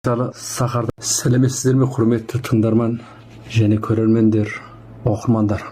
Сахарда сәлеметсіздер ме, құрметті тыңдарман және көрермендер, оқырмандар.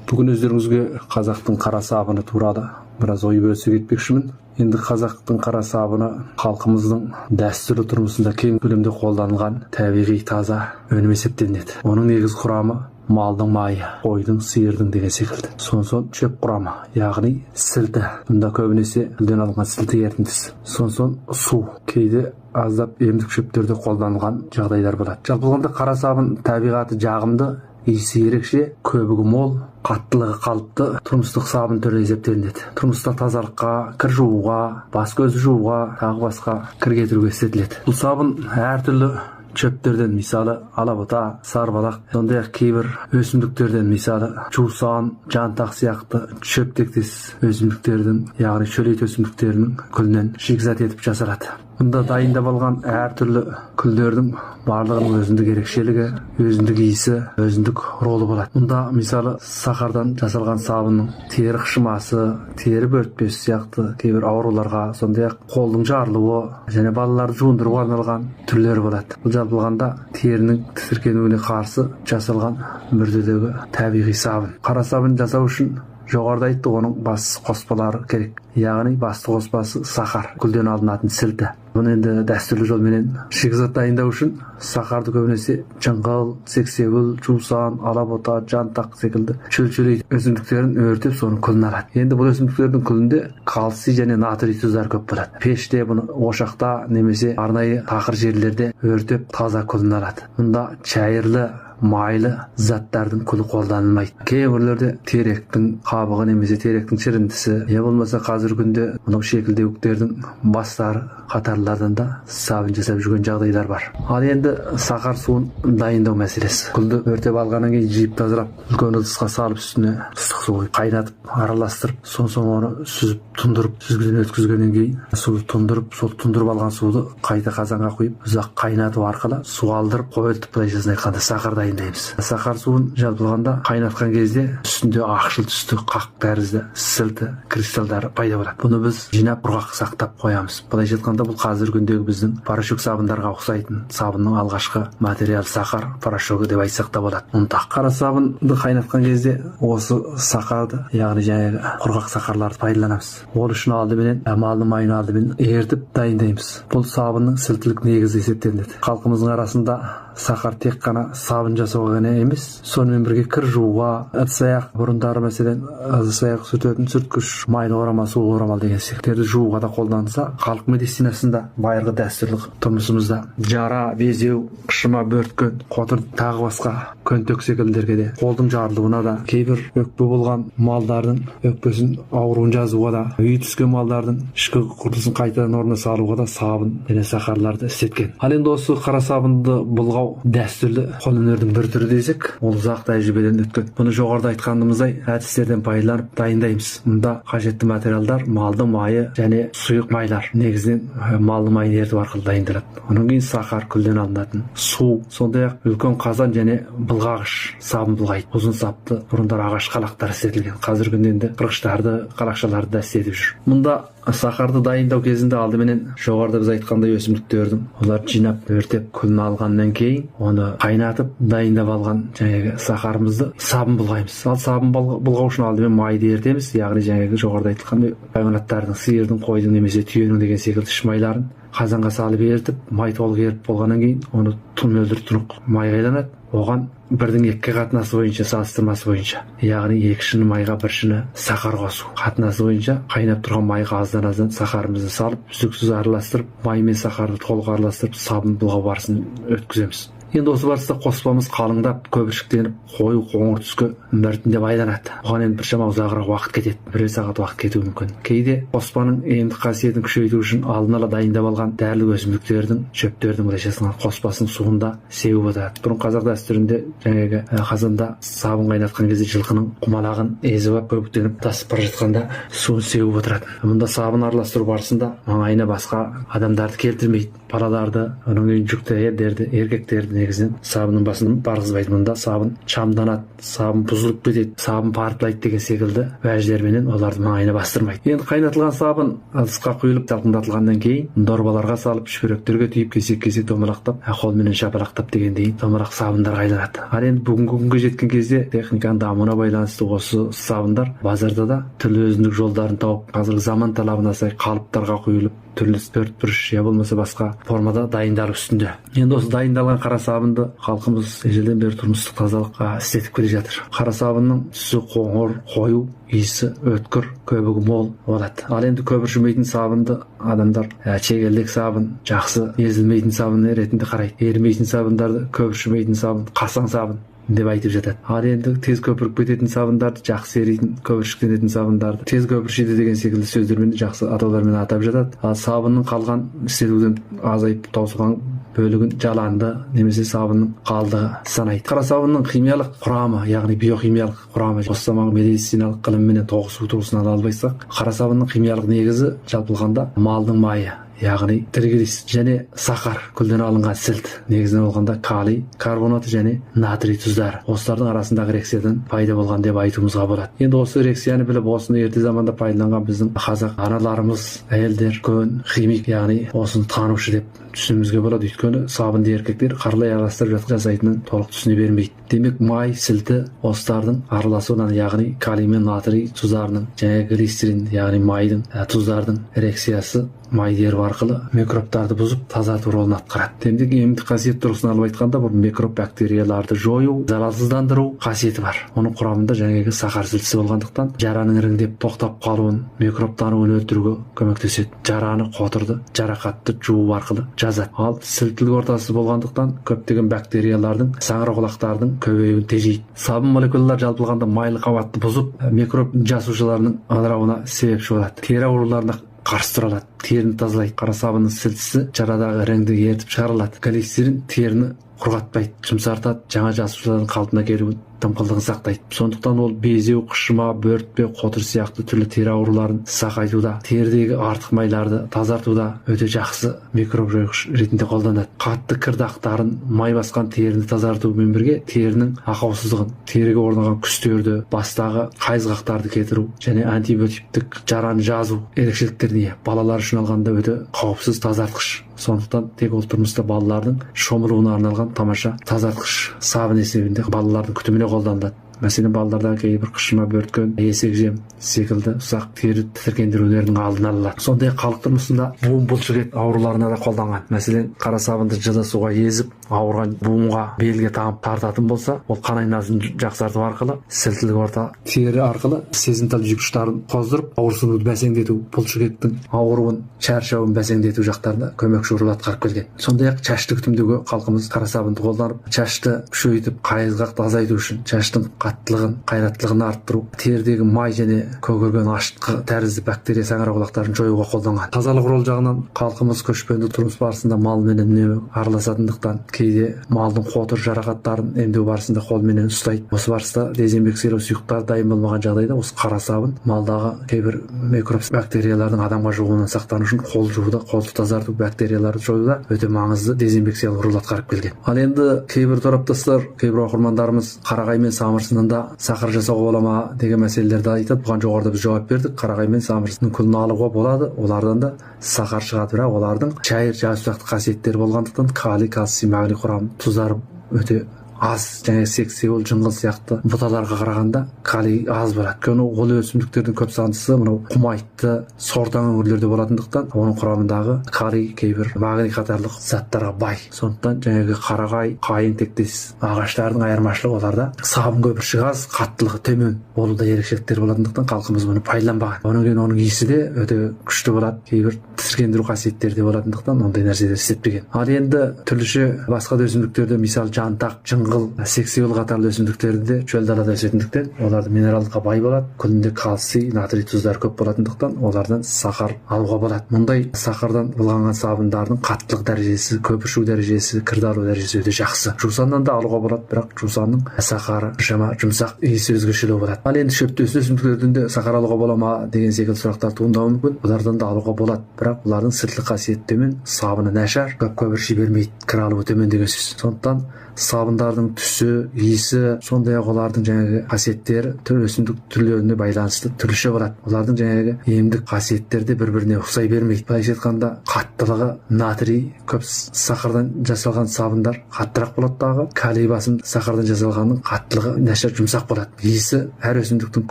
Бүгін өздеріңізге қазақтың қара сабыны туралы біраз ой бөлісе кетпекшімін. Енді қазақтың қара сабыны халқымыздың дәстүрлі тұрмысында кең көлемде қолданылған табиғи таза өнім есептелінеді. Оның негізгі құрамы малдың майы, қойдың, сиырдың деген секілді. Сонсон шөп құрамы, яғни сілті. Мұнда көбінесе гүлден алынған сілті ерітіндісі. Сонсон су, кейде аздап емдік шөптерде қолданылған жағдайлар болады. Жалпы алғанда қара сабын табиғаты жағымды, иісі ерекше, көбігі мол, қаттылығы қалыпты тұрмыстық сабын түрі есептелінеді. Тұрмыста тазалыққа, кір жууға, бас көз жууға, тағы басқа кір кетіруге істетіледі. Бұл сабын әртүрлі шөптерден, мысалы алабұта, сарбалақ, сондай-ақ кейбір өсімдіктерден, мысалы жусан, жантақ сияқты шөптектес өсімдіктердің, яғни шөлейт өсімдіктерінің күлінен шикізат етіп жасалады. Мұнда дайындап алған әртүрлі күлдердің барлығының өзіндік ерекшелігі, өзіндік иісі, өзіндік ролы болады. Мұнда мысалы сахардан жасалған сабынның тері қышымасы, тері бөртпесі сияқты кейбір ауруларға, сондай-ақ қолдың жарылуы және балаларды жуындыруға арналған түрлері болады. Бұл жалпы алғанда терінің тітіркенуіне қарсы жасалған бір түрдегі табиғи сабын. Қара сабын жасау үшін жоғарыда айттық, оның басты қоспалары керек. Яғни басты қоспасы сахар, гүлден алынатын сілті. Бұны енді дәстүрлі жолменен шикізат дайындау үшін сахарды көбінесе жыңғыл, сексеуіл, жусан, алабұта, жантақ секілді шөл-шөлейт өсімдіктерін өртеп, соның күлін алады. Енді бұл өсімдіктердің күлінде кальций және натрий тұздары көп болады. Пеште, бұны ошақта немесе арнайы тақыр жерлерде өртеп таза күлін алады. Мұнда чайырлы, майлы заттардың күлі қолданылмайды. Кейбіреулерде теректің қабығы немесе теректің шіріндісі, не болмаса қазіргі күнде мынау шекілдеуіктердің бастары қатарлардан да сабын жасап жүрген жағдайлар бар. Ал енді сахар суын дайындау мәселесі. Күлді өртеп алғаннан кейін жиып тазалап, үлкен ыдысқа салып, үстіне ыстық су қойып, қайнатып, араластырып, соң оны сүзіп, тұндырып, сүзгіден өткізгеннен кейін суды тұндырып, сол тұндырып алған суды қайта қазанға құйып, ұзақ қайнату арқылы су алдырып, қойылтып, былайшасын айтқанда сахар дайындаймыз. Сахар суын жалпы алғанда қайнатқан кезде үстінде ақшыл түсті қақ тәрізді сілті кристалдары пайда болады. Бұны біз жинап құрғақ сақтап қоямыз. Былайша айтқанда бұл қазіргі күндегі біздің порошок сабындарға ұқсайтын сабынның алғашқы материалы сахар порошогы деп айтсақ та болады. Ұнтақ. Қара сабынды қайнатқан кезде осы сахарды, яғни жаңағы құрғақ сахарларды пайдаланамыз. Ол үшін алдыменен малдың майын алдымен ерітіп дайындаймыз. Бұл сабынның сілтілік негізі есептелінеді. Халқымыздың арасында сахар тек қана сабын жасауға ғана емес, сонымен бірге кір жууға, ыдыс-аяқ, бұрындары мәселен ыдыс-аяқ сүртетін сүрткіш, майлы орамал, сулы орамал деген секілдерді жууға да қолданылса, халық медицинасында байырғы дәстүрлі тұрмысымызда жара, безеу, қышыма, бөрткен, қотыр, тағы басқа көнтек секілдерге де, қолдың жарылуына да, кейбір өкпе болған малдардың өкпесін ауруын жазуға да, үй түскен малдардың ішкі құрылысын қайтадан орнына салуға да сабын және сахарларды істеткен. Ал енді осы қара сабынды бұлғау дәстүрлі қолөнердің бір түрі десек, ол ұзақ тәжірибеден өткен. Бұны жоғарыда айтқанымыздай әдістерден пайдаланып дайындаймыз. Мұнда қажетті материалдар малдың майы және сұйық майлар. Негізінен малдың майын еріту арқылы дайындалады. Онан кейін сахар, күлден алынатын су, сондай-ақ үлкен қазан және былғағыш, сабын былғайды. Ұзын сапты бұрындар ағаш қалақтар істетілген. Қазіргі күнде енді қырғыштарды, қалақшаларды да істетіп жүр. Мұнда сахарды дайындау кезінде алдыменен жоғарыда біз айтқандай өсімдіктердің оларды жинап өртеп күлін алғаннан кейін оны қайнатып дайындап алған жаңағы сахарымызды сабын былғаймыз. Ал сабын былғау үшін алдымен майды ерітеміз, яғни жаңағы жоғарыда айтылғандай хайуанаттардың, сиырдың, қойдың немесе түйенің деген секілді іш майларын қазанға салып ерітіп, май толық еріп болғаннан кейін оны мөлдір тұнық майға айналады. Оған бірдің екіге қатынасы бойынша, салыстырмасы бойынша, яғни екі шыны майға бір шыны сахар қосу қатынасы бойынша қайнап тұрған майға аздан-аздан сахарымызды салып, үздіксіз араластырып, май мен сахарды толық араластырып, сабын былғау барысын өткіземіз. Енді осы барыста қоспамыз қалыңдап, көпіршіктеніп, қою қоңыр түске біртіндеп айланады. Оған енді біршама ұзағырақ уақыт кетеді, 1 сағат уақыт кетуі мүмкін. Кейде қоспаның емдік қасиетін күшейту үшін алдын ала дайындап алған дәрілік өсімдіктердің, шөптердің былайша қоспасын суында сеуіп отырады. Бұрын қазақ дәстүрінде жаңағы қазанда сабын қайнатқан кезде жылқының құмалағын езіп алып көбіктеніп тасып бара жатқанда суын сеуіп отырады. Мұнда сабын араластыру барысында маңайына басқа адамдарды келтірмейді. Балаларды, оның жүкті әйелдерді, еркектерді негізінен сабынның басын барғызбайды. Мұнда сабын шамданады, сабын бұзылып кетеді, сабын партлайды деген секілді уәждерменен оларды маңайына бастырмайды. Енді қайнатылған сабын ыдысқа құйылып салқындатылғаннан кейін дорбаларға салып шүберектерге түйіп кесек-кесек домалақтап, қолменен шапалақтап дегендей домалақ сабындар қайнатады. Ал енді бүгінгі күнге жеткен кезде техниканың дамуына байланысты осы сабындар базарда да түрлі өзіндік жолдарын тауып, қазіргі заман талабына сай қалыптарға құйылып, түрлі төртбұрыш я болмаса басқа формада дайындалып үстінде. Енді осы дайындалған қара сабынды халқымыз ежелден бері тұрмыстық тазалыққа істетіп келе жатыр. Қара сабынның түсі қоңыр, қою, иісі өткір, көбігі мол болады. Ал енді көпіршімейтін сабынды адамдар чегелдек сабын, жақсы езілмейтін сабын ретінде қарайды. Ерімейтін сабындарды көпіршімейтін сабын, қасаң сабын деп айтып жатады. Ал енді тез көпіріп кететін сабындарды, жақсы еритін, көпіршіктенетін сабындарды тез көпіршиді деген секілді сөздермен жақсы атаулармен атап жатады. Ал сабынның қалған істетуден азайып таусылған бөлігін жаланды немесе сабынның қалдығы санайды. Қара сабынның химиялық құрамы, яғни биохимиялық құрамы осы заманғы медициналық ғылымменен тоғысу тұрғысынан ала алсақ, қара сабынның химиялық негізі жалпылғанда малдың майы, яғни триглицерид және сахар, күлден алынған сілт, негізінен алғанда калий карбонаты және натрий тұздары. Осылардың арасындағы реакциядан пайда болған деп айтуымызға болады. Енді осы реакцияны біліп, осыны ерте заманда пайдаланған біздің қазақ аналарымыз, әйелдер көн химик, яғни осыны танушы деп түсінуімізге болады. Өйткені сабынды еркектер қарлай араластырып жасайтынын толық түсіне бермейді. Демек май, сілті осылардың араласуынан, яғни калий мен натрий тұздарының және глицерин, яғни майдың, тұздардың реакциясы майдер арқылы микробтарды бұзып тазарту ролын атқарады. Демек емдік қасиет тұрғысынан алып айтқанда, бұл микроб бактерияларды жою, залалсыздандыру қасиеті бар. Оның құрамында жаңағы сахар сілтісі болғандықтан жараның іріңдеп тоқтап қалуын, микроб тануын өлтіруге көмектеседі. Жараны, қотырды, жарақатты жуу арқылы жазады. Ал сілтілік ортасы болғандықтан көптеген бактериялардың, саңырауқұлақтардың көбеюін тежейді. Сабын молекулалар жалпылғанда майлы қабатты бұзып, микроб жасушаларының ыдырауына себепші болады. Тері ауруларына қарсы тұра алады, теріні тазалайды. Қара сабынның сілтісі жарадағы іріңді ерітіп шығарылады. Глицерин теріні құрғатпайды, жұмсартады, жаңа жасушалардың қалпына келуін, дымқылдығын сақтайды. Сондықтан ол безеу, қышыма, бөртпе, қотыр сияқты түрлі тері ауруларын сақтайтуда, терідегі артық майларды тазартуда өте жақсы микроб жойғыш ретінде қолданады. Қатты кірдақтарын, май басқан теріні тазартумен бірге терінің ақаусыздығын, теріге орнаған күстерді, бастағы қайызғақтарды кетіру және антибиотиктік жараны жазу ерекшеліктеріне балалар үшін алғанда өте қауіпсіз тазартқыш. Сондықтан тек ол тұрмыста балалардың шомылуына арналған тамаша тазартқыш сабын есебінде балалардың күтіміне қолданылады. Мәселен, балалардағы кейбір қышыма, бөрткен, есек жем секілді ұсақ тері тітіркендірулердің алдын алады. Сондай халық тұрмысында буын бұлшықет ауруларына да қолданған. Мәселен, қара сабынды жылы суға езіп, ауырған буынға белге тағып тартатын болса, ол қан айнасын жақсарту арқылы, сілтілік орта тері арқылы сезімтал жүкіштарын қоздырып, ауырсынуды бәсеңдету, бұлшықеттің ауруын, шаршауын бәсеңдету жақтарында көмекші рөл атқарып келген. Сондай-ақ шашты күтімдеуге халқымыз қара сабынды қолданып, шашты күшейтіп, қайызғақты азайту үшін шаштың қаттылығын, қайраттылығын арттыру, терідегі май және көгерген ашытқы тәрізді бактерия саңырауқұлақтарын жоюға қолданған. Тазалық рол жағынан халқымыз көшпенді тұрмыс барысында малменен үнемі араласатындықтан кейде малдың қотыр жарақаттарын емдеу барысында қолменен ұстайды. Осы барыста дезинфекциялау сұйықтар дайын болмаған жағдайда осы қара сабын малдағы кейбір микроб бактериялардың адамға жұғуынан сақтану үшін қол жууда, қолды тазарту, бактерияларды жоюда өте маңызды дезинфекциялық рол атқарып келген. Ал енді кейбір тораптастар, кейбір оқырмандарымыз қарағай мен самырсынында сахар жасауға бола ма деген мәселелерді айтады. Бұған жоғарыда біз жауап бердік. Қарағай мен самырсынның күлін алуға болады, олардан да сахар шығады, бірақ олардың шайыр жасуақты қасиеттері болғандықтан калий, кальций, магний құрамы тұздары өте аз, және сексеуіл, жыңғыл сияқты бұталарға қарағанда калий аз болады. Өйткені ол өсімдіктердің көп сандысы мынау құмайтты, сортаң өңірлерде болатындықтан оның құрамындағы калий кейбір магний қатарлық заттарға бай. Сондықтан жаңағы қарағай, қайың тектес ағаштардың айырмашылығы оларда сабын көпіршігі аз, қаттылығы төмен болуда ерекшеліктер болатындықтан халқымыз бұны пайдаланбаған. Онан кейін оның иісі де өте күшті болады, кейбір тітіркендіру қасиеттері де болатындықтан ондай нәрселер істетпеген. Ал енді түрліше басқа да өсімдіктерде, мысалы жантақ, жыңғыл жыңғыл, сексеуіл қатарлы өсімдіктерді де чөл далада өсетіндіктен оларды минералдыққа бай болады. Күнінде кальций, натрий тұздары көп болатындықтан олардан сахар алуға болады. Мұндай сахардан былғанған сабындардың қаттылық дәрежесі, көпіршу дәрежесі, кірді алу дәрежесі өте жақсы. Жусаннан да алуға болады, бірақ жусанның сахары жама жұмсақ, иісі өзгешелеу болады. Ал енді шөпті өсімдіктерден де сахар алуға бола ма деген секілді сұрақтар туындауы мүмкін. Олардан да алуға болады, бірақ олардың сыртқы қасиеті төмен, сабыны нашар, көп көпірши бермейді, кір алуы төмен деген сөз. Сондықтан сабындардың түсі, иісі, сондай-ақ олардың жаңағы қасиеттері түрлі өсімдік түрлеріне байланысты түрліше болады. Олардың жаңағы емдік қасиеттері де бір-біріне ұқсай бермейді. Былайша айтқанда, қаттылығы натрий көп сахардан жасалған сабындар қаттырақ болады дағы, калий басым сахардан жасалғанның қаттылығы нашар жұмсақ болады. Иісі әр өсімдіктің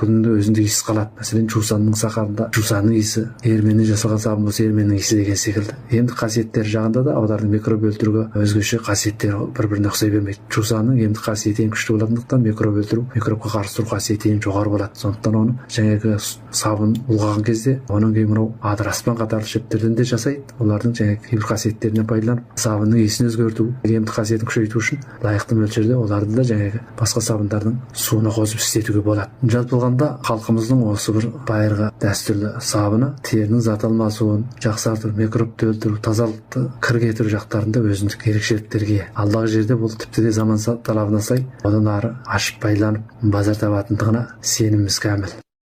күнінде өзіндік иіс қалады. Мәселен, жусанның сахарында жусанның иісі, ерменнен жасалған сабын болса ерменнің иісі деген секілді. Емдік қасиеттері жағында да олардың микроб өлтіруге өзгеше қасиеттері бір-біріне ұқсай бермейді. Жусанның емдік қасиеті ең күшті болатындықтан микроб өлтіру, микробқа қарсы тұру қасиеті ең жоғары болады. Сондықтан оны жаңағы сабын ұлғаған кезде оның кейін мынау адыраспан қатарлы шөптерден де жасайды. Олардың жаңағы кейбір қасиеттерінен пайдаланып сабынның иісін өзгерту, емдік қасиетін күшейту үшін лайықты мөлшерде оларды да жаңағы басқа сабындардың суына қосып істетуге болады. Жалпы алғанда халқымыздың осы бір байырғы дәстүрлі сабыны терінің зат алмасуын жақсарту, микробты өлтіру, тазалықты кір кетіру жақтарында өзіндік ерекшеліктерге. Алдағы жерде бұл тіпті де заман талабына сай одан ары ашып байланып базар табатындығына сеніміміз кәміл.